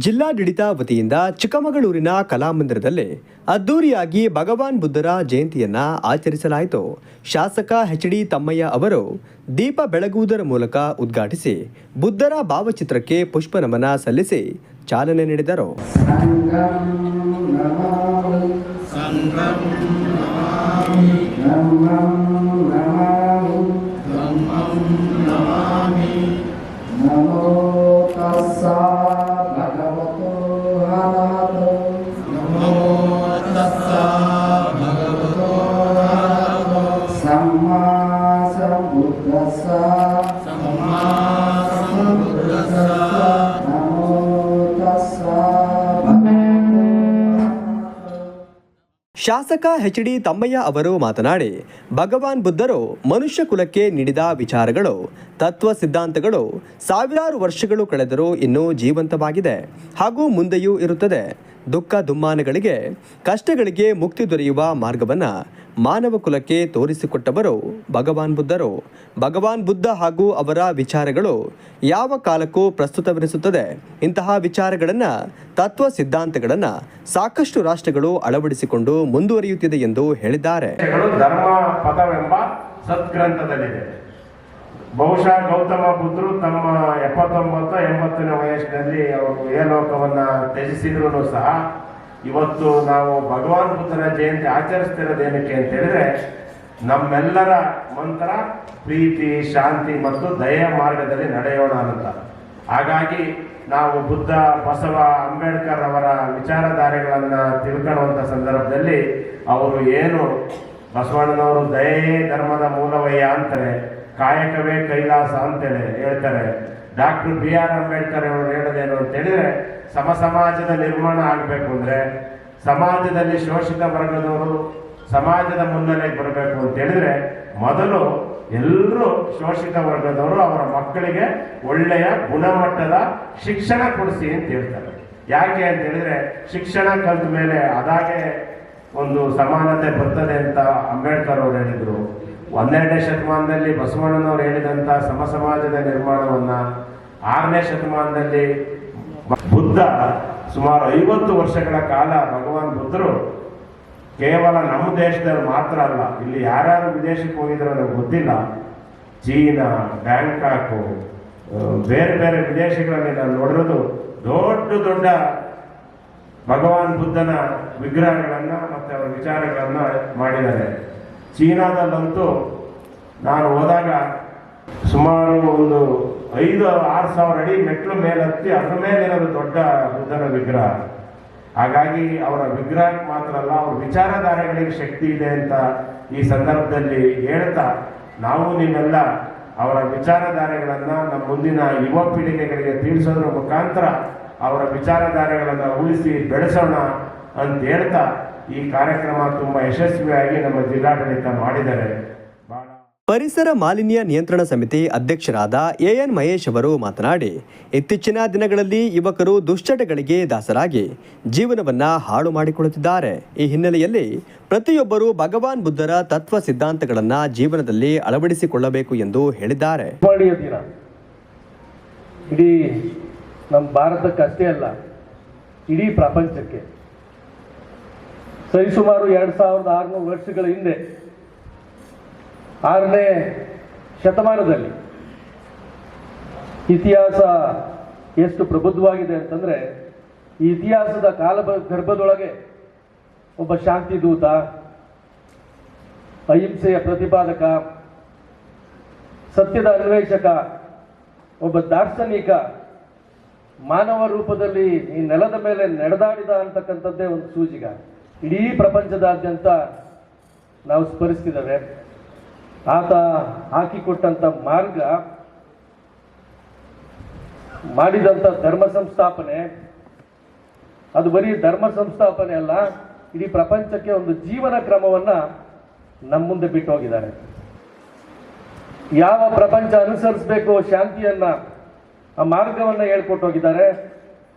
ಜಿಲ್ಲಾಡಳಿತ ವತಿಯಿಂದ ಚಿಕ್ಕಮಗಳೂರಿನ ಕಲಾಮಂದಿರದಲ್ಲಿ ಅದ್ದೂರಿಯಾಗಿ ಭಗವಾನ್ ಬುದ್ಧರ ಜಯಂತಿಯನ್ನ ಆಚರಿಸಲಾಯಿತು. ಶಾಸಕ ಎಚ್.ಡಿ. ತಮ್ಮಯ್ಯ ಅವರು ದೀಪ ಬೆಳಗುವುದರ ಮೂಲಕ ಉದ್ಘಾಟಿಸಿ ಬುದ್ಧರ ಭಾವಚಿತ್ರಕ್ಕೆ ಪುಷ್ಪ ನಮನ ಸಲ್ಲಿಸಿ ಚಾಲನೆ ನೀಡಿದರು. ಶಾಸಕ ಎಚ್.ಡಿ. ತಮ್ಮಯ್ಯ ಅವರು ಮಾತನಾಡಿ, ಭಗವಾನ್ ಬುದ್ಧರು ಮನುಷ್ಯ ಕುಲಕ್ಕೆ ನೀಡಿದ ವಿಚಾರಗಳು, ತತ್ವ ಸಿದ್ಧಾಂತಗಳು ಸಾವಿರಾರು ವರ್ಷಗಳು ಕಳೆದರೂ ಇನ್ನೂ ಜೀವಂತವಾಗಿದೆ ಹಾಗೂ ಮುಂದೆಯೂ ಇರುತ್ತದೆ. ದುಃಖ ದುಮ್ಮಾನಗಳಿಗೆ, ಕಷ್ಟಗಳಿಗೆ ಮುಕ್ತಿ ದೊರೆಯುವ ಮಾರ್ಗವನ್ನು ಮಾನವ ಕುಲಕ್ಕೆ ತೋರಿಸಿಕೊಟ್ಟವರು ಭಗವಾನ್ ಬುದ್ಧರು. ಭಗವಾನ್ ಬುದ್ಧ ಹಾಗೂ ಅವರ ವಿಚಾರಗಳು ಯಾವ ಕಾಲಕ್ಕೂ ಪ್ರಸ್ತುತವೆನಿಸುತ್ತದೆ. ಇಂತಹ ವಿಚಾರಗಳನ್ನು, ತತ್ವ ಸಿದ್ಧಾಂತಗಳನ್ನು ಸಾಕಷ್ಟು ರಾಷ್ಟ್ರಗಳು ಅಳವಡಿಸಿಕೊಂಡು ಮುಂದುವರಿಯುತ್ತಿದೆ ಎಂದು ಹೇಳಿದ್ದಾರೆ. ಧರ್ಮ ಪದವೆಂಬ ಸದ್ಗ್ರಂಥದಲ್ಲಿದೆ. ಬಹುಶಃ ಗೌತಮ ಬುದ್ಧರು ತಮ್ಮ 79-80ನೇ ವಯಸ್ಸಿನಲ್ಲಿ ಅವರು ಏಲೋಕವನ್ನ ತ್ಯಜಿಸಿದ್ರು ಸಹ ಇವತ್ತು ನಾವು ಭಗವಾನ್ ಬುದ್ಧನ ಜಯಂತಿ ಆಚರಿಸ್ತಿರೋದೇನಕ್ಕೆ ಅಂತ ಹೇಳಿದ್ರೆ, ನಮ್ಮೆಲ್ಲರ ಮಂತ್ರ ಪ್ರೀತಿ, ಶಾಂತಿ ಮತ್ತು ದಯೆಯ ಮಾರ್ಗದಲ್ಲಿ ನಡೆಯೋಣ ಅಂತ. ಹಾಗಾಗಿ ನಾವು ಬುದ್ಧ, ಬಸವ, ಅಂಬೇಡ್ಕರ್ ಅವರ ವಿಚಾರಧಾರೆಗಳನ್ನ ತಿಳ್ಕೊಳ್ಳುವಂಥ ಸಂದರ್ಭದಲ್ಲಿ ಅವರು ಏನು ಬಸವಣ್ಣನವರು ದಯೆಯೇ ಧರ್ಮದ ಮೂಲವಯ್ಯ ಅಂತಾರೆ, ಕಾಯಕವೇ ಕೈಲಾಸ ಅಂತೇಳಿ ಹೇಳ್ತಾರೆ. Doctor B.R. ಅಂಬೇಡ್ಕರ್ ಅವರು ಹೇಳೋದೇನು ಅಂತ ಹೇಳಿದ್ರೆ, ಸಮಾಜದ ನಿರ್ಮಾಣ ಆಗಬೇಕು ಅಂದ್ರೆ ಸಮಾಜದಲ್ಲಿ ಶೋಷಿತ ವರ್ಗದವರು ಸಮಾಜದ ಮುನ್ನೆಲೆಗೆ ಬರಬೇಕು ಅಂತ ಹೇಳಿದ್ರೆ ಮೊದಲು ಎಲ್ಲರೂ ಶೋಷಿತ ವರ್ಗದವರು ಅವರ ಮಕ್ಕಳಿಗೆ ಒಳ್ಳೆಯ ಗುಣಮಟ್ಟದ ಶಿಕ್ಷಣ ಕೊಡಿಸಿ ಅಂತ ಹೇಳ್ತಾರೆ. ಯಾಕೆ ಅಂತ ಹೇಳಿದ್ರೆ, ಶಿಕ್ಷಣ ಕಲಿತ ಮೇಲೆ ಅದಾಗೆ ಒಂದು ಸಮಾನತೆ ಬರ್ತದೆ ಅಂತ ಅಂಬೇಡ್ಕರ್ ಅವರು ಹೇಳಿದ್ರು. 12ನೇ ಶತಮಾನದಲ್ಲಿ ಬಸವಣ್ಣನವರು ಹೇಳಿದಂಥ ಸಮಾಜದ ನಿರ್ಮಾಣವನ್ನ 6ನೇ ಶತಮಾನದಲ್ಲಿ ಬುದ್ಧ ಸುಮಾರು 50 ವರ್ಷಗಳ ಕಾಲ ಭಗವಾನ್ ಬುದ್ಧರು ಕೇವಲ ನಮ್ಮ ದೇಶದಲ್ಲಿ ಮಾತ್ರ ಅಲ್ಲ, ಇಲ್ಲಿ ಯಾರ್ಯಾರು ವಿದೇಶಕ್ಕೆ ಹೋಗಿದ್ರು ನನಗೆ ಗೊತ್ತಿಲ್ಲ, ಚೀನಾ, ಬ್ಯಾಂಕಾಕು, ಬೇರೆ ಬೇರೆ ವಿದೇಶಗಳಲ್ಲಿ ನಾನು ನೋಡಿರೋದು ದೊಡ್ಡ ದೊಡ್ಡ ಭಗವಾನ್ ಬುದ್ಧನ ವಿಗ್ರಹಗಳನ್ನ ಮತ್ತೆ ಅವರ ವಿಚಾರಗಳನ್ನ ಮಾಡಿದ್ದಾರೆ. ಚೀನಾದಲ್ಲಂತೂ ನಾನು ಹೋದಾಗ ಸುಮಾರು ಒಂದು 5-6 ಸಾವಿರ ಅಡಿ ಮೆಟ್ಲು ಮೇಲೆ ಹತ್ತಿ ಅದ್ರ ಮೇಲೆ ಇರೋದು ದೊಡ್ಡ ಬುದ್ಧನ ವಿಗ್ರಹ. ಹಾಗಾಗಿ ಅವರ ವಿಗ್ರಹಕ್ಕೆ ಮಾತ್ರ ಅಲ್ಲ, ಅವರ ವಿಚಾರಧಾರೆಗಳಿಗೆ ಶಕ್ತಿ ಇದೆ ಅಂತ ಈ ಸಂದರ್ಭದಲ್ಲಿ ಹೇಳ್ತಾ, ನಾವು ನೀವೆಲ್ಲ ಅವರ ವಿಚಾರಧಾರೆಗಳನ್ನ ನಮ್ಮ ಮುಂದಿನ ಯುವ ಪೀಳಿಗೆಗಳಿಗೆ ತಿಳಿಸೋದ್ರ ಮುಖಾಂತರ ಅವರ ವಿಚಾರಧಾರೆಗಳನ್ನು ಉಳಿಸಿ ಬೆಳೆಸೋಣ ಅಂತ ಹೇಳ್ತಾ ಈ ಕಾರ್ಯಕ್ರಮ ತುಂಬಾ ಯಶಸ್ವಿಯಾಗಿ ನಮ್ಮ ಜಿಲ್ಲಾಡಳಿತ ಮಾಡಿದ್ದಾರೆ. ಪರಿಸರ ಮಾಲಿನ್ಯ ನಿಯಂತ್ರಣ ಸಮಿತಿ ಅಧ್ಯಕ್ಷರಾದ ಎನ್ ಮಹೇಶ್ ಅವರು ಮಾತನಾಡಿ, ಇತ್ತೀಚಿನ ದಿನಗಳಲ್ಲಿ ಯುವಕರು ದುಶ್ಚಟಗಳಿಗೆ ದಾಸರಾಗಿ ಜೀವನವನ್ನ ಹಾಳು ಮಾಡಿಕೊಳ್ಳುತ್ತಿದ್ದಾರೆ. ಈ ಹಿನ್ನೆಲೆಯಲ್ಲಿ ಪ್ರತಿಯೊಬ್ಬರು ಭಗವಾನ್ ಬುದ್ಧರ ತತ್ವ ಸಿದ್ಧಾಂತಗಳನ್ನ ಜೀವನದಲ್ಲಿ ಅಳವಡಿಸಿಕೊಳ್ಳಬೇಕು ಎಂದು ಹೇಳಿದ್ದಾರೆ. ಇಡೀ ನಮ್ಮ ಭಾರತಕ್ಕಷ್ಟೇ ಅಲ್ಲ, ಇಡೀ ಪ್ರಪಂಚಕ್ಕೆ ಸರಿಸುಮಾರು 2600 ವರ್ಷಗಳ ಹಿಂದೆ 6ನೇ ಶತಮಾನದಲ್ಲಿ ಇತಿಹಾಸ ಎಷ್ಟು ಪ್ರಬುದ್ಧವಾಗಿದೆ ಅಂತಂದ್ರೆ, ಈ ಇತಿಹಾಸದ ಗರ್ಭದೊಳಗೆ ಒಬ್ಬ ಶಾಂತಿ ದೂತ, ಅಹಿಂಸೆಯ ಪ್ರತಿಪಾದಕ, ಸತ್ಯದ ಅನ್ವೇಷಕ, ಒಬ್ಬ ದಾರ್ಶನಿಕ ಮಾನವ ರೂಪದಲ್ಲಿ ಈ ನೆಲದ ಮೇಲೆ ನಡೆದಾಡಿದ ಅಂತಕ್ಕಂಥದ್ದೇ ಒಂದು ಸೂಜಿಗ ಇಡೀ ಪ್ರಪಂಚದಾದ್ಯಂತ ನಾವು ಸ್ಮರಿಸ್ತಿದ್ದೇವೆ. ಆತ ಹಾಕಿಕೊಟ್ಟಂತ ಮಾರ್ಗ, ಮಾಡಿದಂಥ ಧರ್ಮ ಸಂಸ್ಥಾಪನೆ, ಅದು ಬರೀ ಧರ್ಮ ಸಂಸ್ಥಾಪನೆ ಅಲ್ಲ, ಇಡೀ ಪ್ರಪಂಚಕ್ಕೆ ಒಂದು ಜೀವನ ಕ್ರಮವನ್ನ ನಮ್ಮ ಮುಂದೆ ಬಿಟ್ಟು ಹೋಗಿದ್ದಾರೆ. ಯಾವ ಪ್ರಪಂಚ ಅನುಸರಿಸಬೇಕು ಶಾಂತಿಯನ್ನ, ಆ ಮಾರ್ಗವನ್ನ ಹೇಳ್ಕೊಟ್ಟು ಹೋಗಿದ್ದಾರೆ.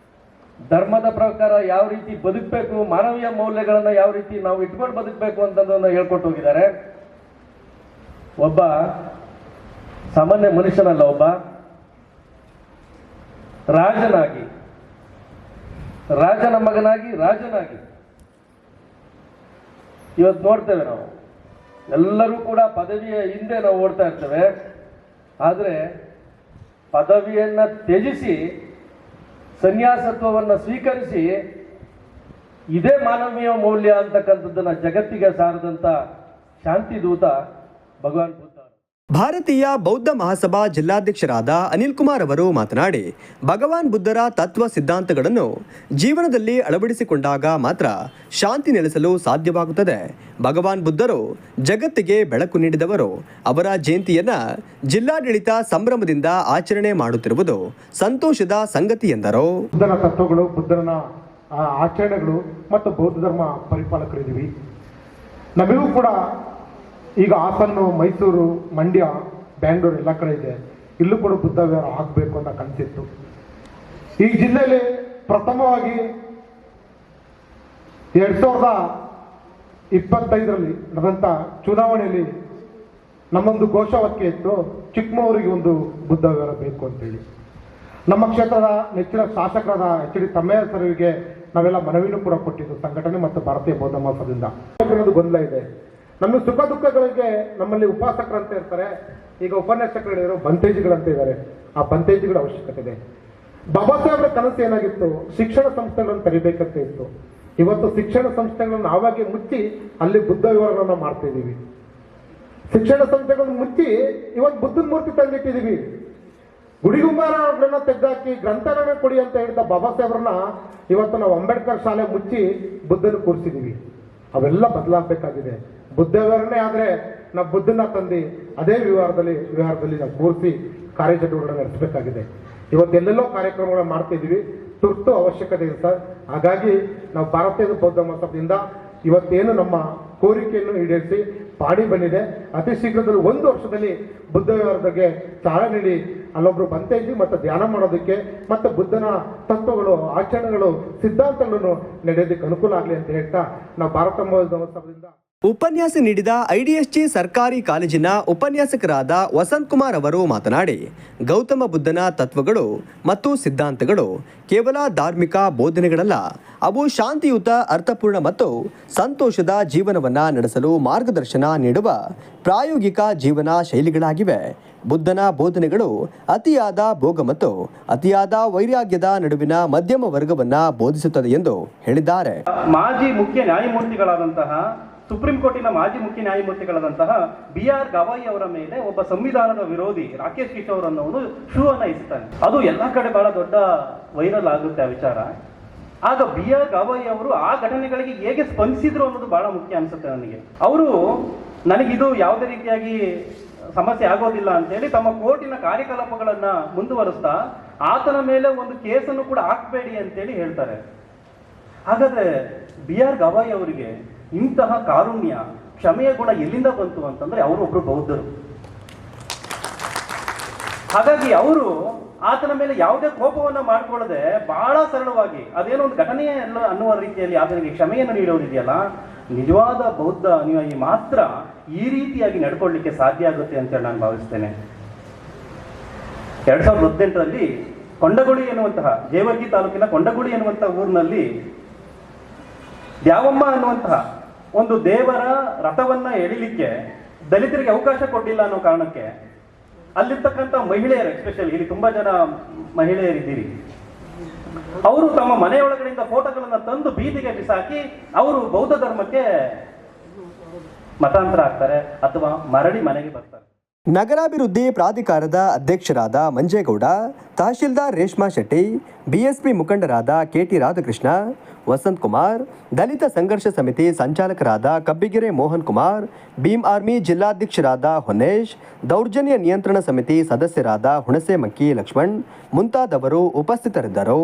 ಧರ್ಮದ ಪ್ರಕಾರ ಯಾವ ರೀತಿ ಬದುಕಬೇಕು, ಮಾನವೀಯ ಮೌಲ್ಯಗಳನ್ನ ಯಾವ ರೀತಿ ನಾವು ಇಟ್ಕೊಂಡು ಬದುಕಬೇಕು ಅಂತಂದನ್ನ ಹೇಳ್ಕೊಟ್ಟು ಹೋಗಿದ್ದಾರೆ. ಒಬ್ಬ ಸಾಮಾನ್ಯ ಮನುಷ್ಯನಲ್ಲ, ಒಬ್ಬ ರಾಜನಾಗಿ ರಾಜನ ಮಗನಾಗಿ ರಾಜನಾಗಿ ಇವತ್ತು ನೋಡ್ತೇವೆ ನಾವು ಎಲ್ಲರೂ ಕೂಡ ಪದವಿಯ ಹಿಂದೆ ನಾವು ಓಡ್ತಾ ಇರ್ತೇವೆ. ಆದರೆ ಪದವಿಯನ್ನ ತ್ಯಜಿಸಿ ಸನ್ಯಾಸತ್ವವನ್ನು ಸ್ವೀಕರಿಸಿ ಇದೇ ಮಾನವೀಯ ಮೌಲ್ಯ ಅಂತಕ್ಕಂಥದ್ದನ್ನ ಜಗತ್ತಿಗೆ ಸಾರದಂತ ಶಾಂತಿ ದೂತ ಭಗವಾನ್ ಬುದ್ಧ. ಭಾರತೀಯ ಬೌದ್ಧ ಮಹಾಸಭಾ ಜಿಲ್ಲಾಧ್ಯಕ್ಷರಾದ ಅನಿಲ್ ಕುಮಾರ್ ಅವರು ಮಾತನಾಡಿ, ಭಗವಾನ್ ಬುದ್ಧರ ತತ್ವ ಸಿದ್ಧಾಂತಗಳನ್ನು ಜೀವನದಲ್ಲಿ ಅಳವಡಿಸಿಕೊಂಡಾಗ ಮಾತ್ರ ಶಾಂತಿ ನೆಲೆಸಲು ಸಾಧ್ಯವಾಗುತ್ತದೆ. ಭಗವಾನ್ ಬುದ್ಧರು ಜಗತ್ತಿಗೆ ಬೆಳಕು ನೀಡಿದವರು. ಅವರ ಜಯಂತಿಯನ್ನ ಜಿಲ್ಲಾಡಳಿತ ಸಂಭ್ರಮದಿಂದ ಆಚರಣೆ ಮಾಡುತ್ತಿರುವುದು ಸಂತೋಷದ ಸಂಗತಿ ಎಂದರು. ಬುದ್ಧನ ತತ್ವಗಳು, ಬುದ್ಧನ ಆಚರಣೆಗಳು ಮತ್ತು ಬೌದ್ಧ ಧರ್ಮ ಪರಿಪಾಲಕರಿದ್ದೀವಿ. ನಮಗೂ ಕೂಡ ಈಗ ಹಾಸನ್ನು, ಮೈಸೂರು, ಮಂಡ್ಯ, ಬ್ಯಾಂಗ್ಳೂರು ಎಲ್ಲ ಕಡೆ ಇದೆ. ಇಲ್ಲೂ ಕೂಡ ಬುದ್ಧ ವಿಹಾರ ಆಗಬೇಕು ಅಂತ ಕನಸಿತ್ತು. ಈ ಜಿಲ್ಲೆಯಲ್ಲಿ ಪ್ರಥಮವಾಗಿ 2025ರಲ್ಲಿ ನಡೆದಂಥ ಚುನಾವಣೆಯಲ್ಲಿ ನಮ್ಮೊಂದು ಘೋಷವಾಕ್ಯ ಇತ್ತು, ಚಿಕ್ಕಮಗಳೂರಿಗೆ ಒಂದು ಬುದ್ಧ ವಿಹಾರ ಬೇಕು ಅಂತೇಳಿ. ನಮ್ಮ ಕ್ಷೇತ್ರದ ನೆಚ್ಚಿನ ಶಾಸಕರಾದ HD ತಮ್ಮಯ್ಯ ಸರ್ಗೆ ನಾವೆಲ್ಲ ಮನವಿನೂ ಕೂಡ ಕೊಟ್ಟಿದ್ದು ಸಂಘಟನೆ ಮತ್ತು ಭಾರತೀಯ ಬೌದ್ಧ ಮಹಾಸಭಾದಿಂದ. ಗೊಂದಲ ಇದೆ. ನಮ್ಮ ಸುಖ ದುಃಖಗಳಿಗೆ ನಮ್ಮಲ್ಲಿ ಉಪಾಸಕರಂತ ಇರ್ತಾರೆ. ಈಗ ಉಪನ್ಯಾಸಕರು ಬಂತೇಜಿಗಳಂತ ಇದ್ದಾರೆ. ಆ ಬಂತೇಜಿಗಳ ಅವಶ್ಯಕತೆ ಇದೆ. ಬಾಬಾ ಸಾಹೇಬ್ರ ಕನಸು ಏನಾಗಿತ್ತು, ಶಿಕ್ಷಣ ಸಂಸ್ಥೆಗಳನ್ನು ತೆರಿಬೇಕಂತ ಇತ್ತು. ಇವತ್ತು ಶಿಕ್ಷಣ ಸಂಸ್ಥೆಗಳನ್ನು ನಾವಾಗೆ ಮುಚ್ಚಿ ಅಲ್ಲಿ ಬುದ್ಧ ವಿವರಗಳನ್ನು ಮಾಡ್ತಾ ಇದ್ದೀವಿ. ಶಿಕ್ಷಣ ಸಂಸ್ಥೆಗಳನ್ನು ಮುಚ್ಚಿ ಇವತ್ತು ಬುದ್ಧನ ಮೂರ್ತಿ ತಂದಿಟ್ಟಿದ್ದೀವಿ. ಗುಡಿಗುಂಬಾರಗಳನ್ನ ತೆಗೆದಾಕಿ ಗ್ರಂಥಾಲಯ ಕೊಡಿ ಅಂತ ಹೇಳಿದ ಬಾಬಾ ಸಾಹೇಬ್ರನ್ನ ಇವತ್ತು ನಾವು ಅಂಬೇಡ್ಕರ್ ಶಾಲೆ ಮುಚ್ಚಿ ಬುದ್ಧನ ಕೂರಿಸಿದ್ದೀವಿ. ಅವೆಲ್ಲ ಬದಲಾಗಬೇಕಾಗಿದೆ. ಬುದ್ಧ ವಿವರಣೆ ಆದರೆ ನಾವು ಬುದ್ಧನ ತಂದು ಅದೇ ವಿಹಾರದಲ್ಲಿ ನಾವು ಕೂರಿಸಿ ಕಾರ್ಯಚಟುವಟಿಕೆ ನಡೆಸಬೇಕಾಗಿದೆ. ಇವತ್ತೆಲ್ಲೆಲ್ಲೋ ಕಾರ್ಯಕ್ರಮಗಳನ್ನ ಮಾಡ್ತಿದ್ದೀವಿ. ತುರ್ತು ಅವಶ್ಯಕತೆ ಇದೆ ಸರ್. ಹಾಗಾಗಿ ನಾವು ಭಾರತೀಯ ಬೌದ್ಧ ಮಹಾಸಭೆಯಿಂದ ಇವತ್ತೇನು ನಮ್ಮ ಕೋರಿಕೆಯನ್ನು ಈಡೇರಿಸಿ ಪಾಡಿ ಬಂದಿದೆ. ಅತಿ ಶೀಘ್ರದಲ್ಲಿ 1 ವರ್ಷದಲ್ಲಿ ಬುದ್ಧ ವಿಹಾರದ ಬಗ್ಗೆ ಚಾಲನೆ ನೀಡಿ ಅಲ್ಲೊಬ್ರು ಬಂತೇಜಿ ಮತ್ತು ಧ್ಯಾನ ಮಾಡೋದಕ್ಕೆ ಮತ್ತು ಬುದ್ಧನ ತತ್ವಗಳು, ಆಚರಣೆಗಳು, ಸಿದ್ಧಾಂತಗಳನ್ನು ನಡೆಯೋದಕ್ಕೆ ಅನುಕೂಲ ಆಗಲಿ ಅಂತ ಹೇಳ್ತಾ ನಾವು ಭಾರತ ಬೌದ್ಧ ಮಹಾಸಭೆಯಿಂದ ಉಪನ್ಯಾಸ ನೀಡಿದ IDSG ಸರ್ಕಾರಿ ಕಾಲೇಜಿನ ಉಪನ್ಯಾಸಕರಾದ ವಸಂತ್ ಕುಮಾರ್ ಅವರು ಮಾತನಾಡಿ, ಗೌತಮ ಬುದ್ಧನ ತತ್ವಗಳು ಮತ್ತು ಸಿದ್ಧಾಂತಗಳು ಕೇವಲ ಧಾರ್ಮಿಕ ಬೋಧನೆಗಳಲ್ಲ, ಅವು ಶಾಂತಿಯುತ, ಅರ್ಥಪೂರ್ಣ ಮತ್ತು ಸಂತೋಷದ ಜೀವನವನ್ನು ನಡೆಸಲು ಮಾರ್ಗದರ್ಶನ ನೀಡುವ ಪ್ರಾಯೋಗಿಕ ಜೀವನ ಶೈಲಿಗಳಾಗಿವೆ. ಬುದ್ಧನ ಬೋಧನೆಗಳು ಅತಿಯಾದ ಭೋಗ ಮತ್ತು ಅತಿಯಾದ ವೈರಾಗ್ಯದ ನಡುವಿನ ಮಧ್ಯಮ ವರ್ಗವನ್ನು ಬೋಧಿಸುತ್ತದೆ ಎಂದು ಹೇಳಿದ್ದಾರೆ. ಮಾಜಿ ಮುಖ್ಯ ನ್ಯಾಯಮೂರ್ತಿಗಳಾದಂತಹ ಸುಪ್ರೀಂ ಕೋರ್ಟಿನ ಮಾಜಿ ಮುಖ್ಯ ನ್ಯಾಯಮೂರ್ತಿಗಳಾದಂತಹ BR ಗವಾಯಿ ಅವರ ಮೇಲೆ ಒಬ್ಬ ಸಂವಿಧಾನದ ವಿರೋಧಿ ರಾಕೇಶ್ ಕಿಶೋರ್ ಅನ್ನೋನು ಶೂ ಅನ್ನ ಇಸ್ತಾನೆ. ಅದು ಎಲ್ಲಾ ಕಡೆ ಬಹಳ ದೊಡ್ಡ ವೈರಲ್ ಆಗುತ್ತೆ ಆ ವಿಚಾರ. ಆಗ BR ಗವಾಯಿ ಅವರು ಆ ಘಟನೆಗಳಿಗೆ ಹೇಗೆ ಸ್ಪಂದಿಸಿದ್ರು ಅನ್ನೋದು ಬಹಳ ಮುಖ್ಯ ಅನ್ಸುತ್ತೆ ನನಗೆ. ಅವರು ನನಗಿದು ಯಾವುದೇ ರೀತಿಯಾಗಿ ಸಮಸ್ಯೆ ಆಗೋದಿಲ್ಲ ಅಂತ ಹೇಳಿ ತಮ್ಮ ಕೋರ್ಟಿನ ಕಾರ್ಯಕಲಾಪಗಳನ್ನ ಮುಂದುವರಿಸ್ತಾ ಆತನ ಮೇಲೆ ಒಂದು ಕೇಸನ್ನು ಕೂಡ ಹಾಕಬೇಡಿ ಅಂತೇಳಿ ಹೇಳ್ತಾರೆ. ಹಾಗಾದ್ರೆ BR ಗವಾಯಿ ಅವರಿಗೆ ಇಂತಹ ಕಾರುಣ್ಯ, ಕ್ಷಮೆಯ ಗುಣ ಎಲ್ಲಿಂದ ಬಂತು ಅಂತಂದ್ರೆ ಅವರು ಒಬ್ರು ಬೌದ್ಧರು. ಹಾಗಾಗಿ ಅವರು ಆತನ ಮೇಲೆ ಯಾವುದೇ ಕೋಪವನ್ನ ಮಾಡ್ಕೊಳ್ಳದೆ ಬಹಳ ಸರಳವಾಗಿ ಅದೇನೋ ಒಂದು ಘಟನೆಯೇ ಅಲ್ಲ ಅನ್ನುವ ರೀತಿಯಲ್ಲಿ ಆತನಿಗೆ ಕ್ಷಮೆಯನ್ನು ನೀಡೋದಿದೆಯಲ್ಲ, ನಿಜವಾದ ಬೌದ್ಧ ಅನುಯಾಯಿ ಮಾತ್ರ ಈ ರೀತಿಯಾಗಿ ನಡ್ಕೊಳ್ಳಿಕ್ಕೆ ಸಾಧ್ಯ ಆಗುತ್ತೆ ಅಂತ ನಾನು ಭಾವಿಸ್ತೇನೆ. 2018ರಲ್ಲಿ ಕೊಂಡಗುಳಿ ಎನ್ನುವಂತಹ ಜೇವರ್ಗಿ ತಾಲೂಕಿನ ಕೊಂಡಗುಳಿ ಎನ್ನುವಂತಹ ಊರಿನಲ್ಲಿ ದ್ಯಾವಮ್ಮ ಅನ್ನುವಂತಹ ಒಂದು ದೇವರ ರಥವನ್ನ ಎಳಿಲಿಕ್ಕೆ ದಲಿತರಿಗೆ ಅವಕಾಶ ಕೊಟ್ಟಿಲ್ಲ ಅನ್ನೋ ಕಾರಣಕ್ಕೆ ಅಲ್ಲಿರ್ತಕ್ಕಂಥ ಮಹಿಳೆಯರು, ಎಸ್ಪೆಷಲಿ ಇಲ್ಲಿ ತುಂಬಾ ಜನ ಮಹಿಳೆಯರಿದ್ದೀರಿ, ಅವರು ತಮ್ಮ ಮನೆಯೊಳಗಡೆಯಿಂದ ಫೋಟೋಗಳನ್ನ ತಂದು ಬೀದಿಗೆ ಬಿಸಾಕಿ ಅವರು ಬೌದ್ಧ ಧರ್ಮಕ್ಕೆ ಮತಾಂತರ ಆಗ್ತಾರೆ ಅಥವಾ ಮರಳಿ ಮನೆಗೆ ಬರ್ತಾರೆ. ನಗರಾಭಿವೃದ್ಧಿ ಪ್ರಾಧಿಕಾರದ ಅಧ್ಯಕ್ಷರಾದ ಮಂಜೇಗೌಡ, ತಹಶೀಲ್ದಾರ್ ರೇಷ್ಮಾ ಶೆಟ್ಟಿ, BSP ಮುಖಂಡರಾದ KT ರಾಧಾಕೃಷ್ಣ, ವಸಂತ್ ಕುಮಾರ್, ದಲಿತ ಸಂಘರ್ಷ ಸಮಿತಿ ಸಂಚಾಲಕರಾದ ಕಬ್ಬಿಗೆರೆ ಮೋಹನ್ ಕುಮಾರ್, ಭೀಮ್ ಆರ್ಮಿ ಜಿಲ್ಲಾಧ್ಯಕ್ಷರಾದ ಹೊನ್ನೇಶ್, ದೌರ್ಜನ್ಯ ನಿಯಂತ್ರಣ ಸಮಿತಿ ಸದಸ್ಯರಾದ ಹುಣಸೆ ಮಕ್ಕಿ ಲಕ್ಷ್ಮಣ್ ಮುಂತಾದವರು ಉಪಸ್ಥಿತರಿದ್ದರು.